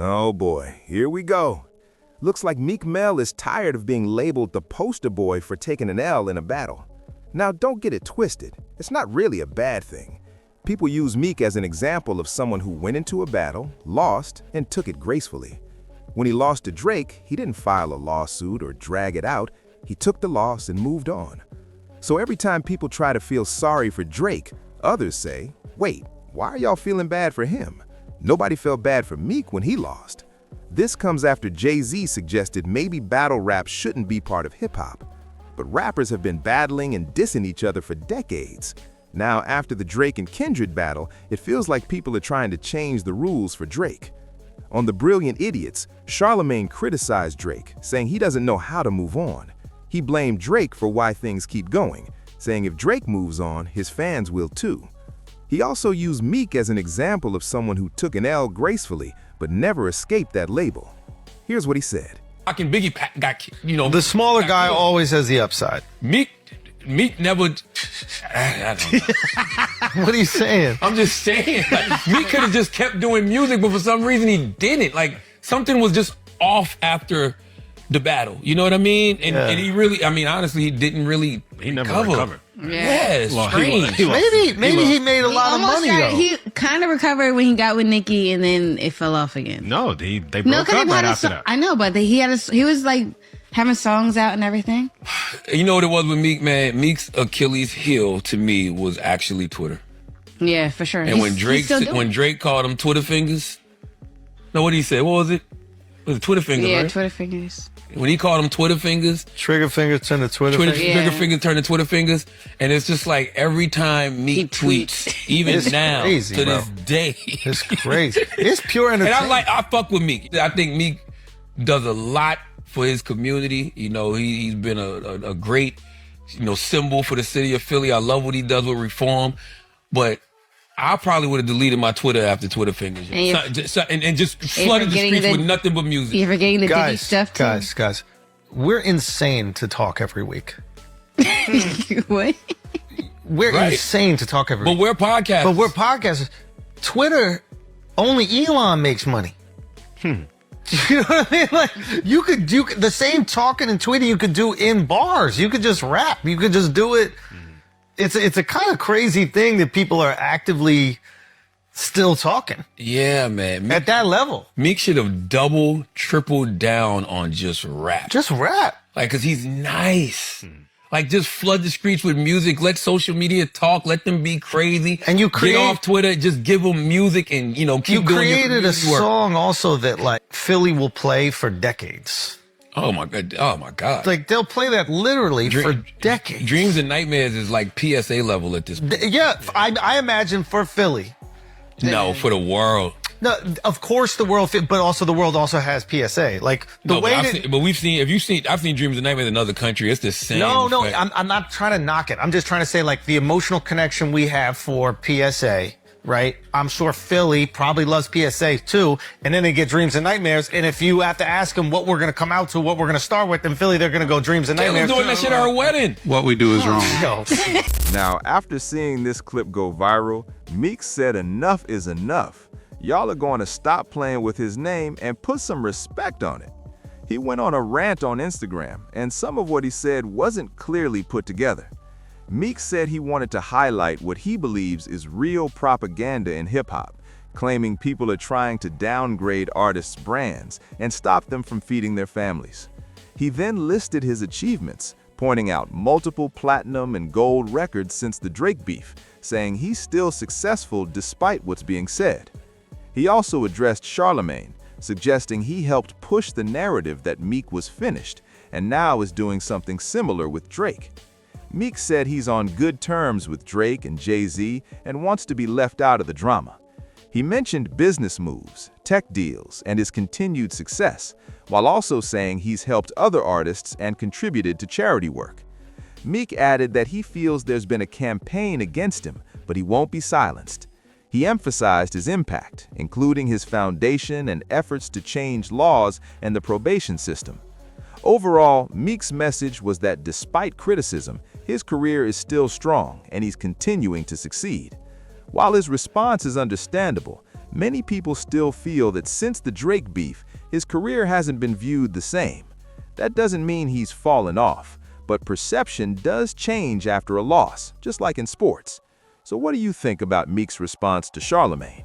Oh boy, here we go. Looks like Meek Mill is tired of being labeled the poster boy for taking an L in a battle. Now don't get it twisted, it's not really a bad thing. People use Meek as an example of someone who went into a battle, lost, and took it gracefully. When he lost to Drake, he didn't file a lawsuit or drag it out, he took the loss and moved on. So every time people try to feel sorry for Drake, others say, wait, why are y'all feeling bad for him? Nobody felt bad for Meek when he lost. This comes after Jay-Z suggested maybe battle rap shouldn't be part of hip-hop. But rappers have been battling and dissing each other for decades. Now, after the Drake and Kindred battle, it feels like people are trying to change the rules for Drake. On The Brilliant Idiots, Charlamagne criticized Drake, saying he doesn't know how to move on. He blamed Drake for why things keep going, saying if Drake moves on, his fans will too. He also used Meek as an example of someone who took an L gracefully, but never escaped that label. Here's what he said. Fucking Biggie got, The smaller guy always has the upside. Meek never. I don't know. What are you saying? I'm just saying. Like, Meek could have just kept doing music, but for some reason he didn't. Like, something was just off after the battle. You know what I mean? And he really, honestly, he didn't really He never recovered. Yeah, it's Well, strange. Maybe he made a lot of money though. He kind of recovered when he got with Nicki, and then it fell off again. No, they broke No, up because right after that. I know, but he was like having songs out and everything. You know what it was with Meek, man? Meek's Achilles heel to me was actually Twitter. Yeah, for sure. And when Drake called him Twitter fingers, no, what did he say? What was it? It was Twitter fingers, yeah, right? Twitter fingers. When he called him Twitter fingers, Trigger finger turned to Twitter finger. Trigger fingers turn to Twitter fingers, and it's just like every time Meek tweets, even It's now crazy, to bro. this day, It's crazy. It's pure and entertainment. I fuck with Meek. I think Meek does a lot for his community. You know, he's been a great, symbol for the city of Philly. I love what he does with reform, but I probably would have deleted my Twitter after Twitter fingers, and just flooded the streets with nothing but music. You're forgetting the Diddy stuff too. Guys, we're insane to talk every week. What? We're Right. insane to talk every week. But we're podcasters. Twitter, only Elon makes money. You know what I mean? Like you could do the same talking and tweeting you could do in bars. You could just rap. You could just do it. It's a kind of crazy thing that people are actively still talking Yeah, man. at that level. Meek should have doubled, tripled down on just rap. Just rap. Like, cause he's nice. Like, just flood the streets with music. Let social media talk. Let them be crazy. And you get off Twitter. Just give them music and keep You doing your created a community work. song also that like Philly will play for decades. Oh my god. Oh my god. Like they'll play that literally for decades. Dreams and Nightmares is like PSA level at this point. Yeah, I imagine for Philly. No, for the world. No, of course the world, but also the world also has PSA. Like the No, way but, that. I've seen Dreams and Nightmares in another country. It's the same. No, effect. I'm not trying to knock it. I'm just trying to say like the emotional connection we have for PSA, right? I'm sure Philly probably loves PSA too. And then they get Dreams and Nightmares. And if you have to ask them what we're going to come out to, what we're going to start with, in Philly, they're going to go Dreams and They was Nightmares. doing that shit at her wedding. What we do is wrong. Yo. Now, after seeing this clip go viral, Meek said enough is enough. Y'all are going to stop playing with his name and put some respect on it. He went on a rant on Instagram, and some of what he said wasn't clearly put together. Meek said he wanted to highlight what he believes is real propaganda in hip-hop, claiming people are trying to downgrade artists' brands and stop them from feeding their families. He then listed his achievements, pointing out multiple platinum and gold records since the Drake beef, saying he's still successful despite what's being said. He also addressed Charlamagne, suggesting he helped push the narrative that Meek was finished and now is doing something similar with Drake. Meek said he's on good terms with Drake and Jay-Z and wants to be left out of the drama. He mentioned business moves, tech deals, and his continued success, while also saying he's helped other artists and contributed to charity work. Meek added that he feels there's been a campaign against him, but he won't be silenced. He emphasized his impact, including his foundation and efforts to change laws and the probation system. Overall, Meek's message was that despite criticism, his career is still strong and he's continuing to succeed. While his response is understandable, Many people still feel that since the Drake beef, his career hasn't been viewed the same. That doesn't mean he's fallen off, but perception does change after a loss, just like in sports. So what do you think about Meek's response to Charlamagne?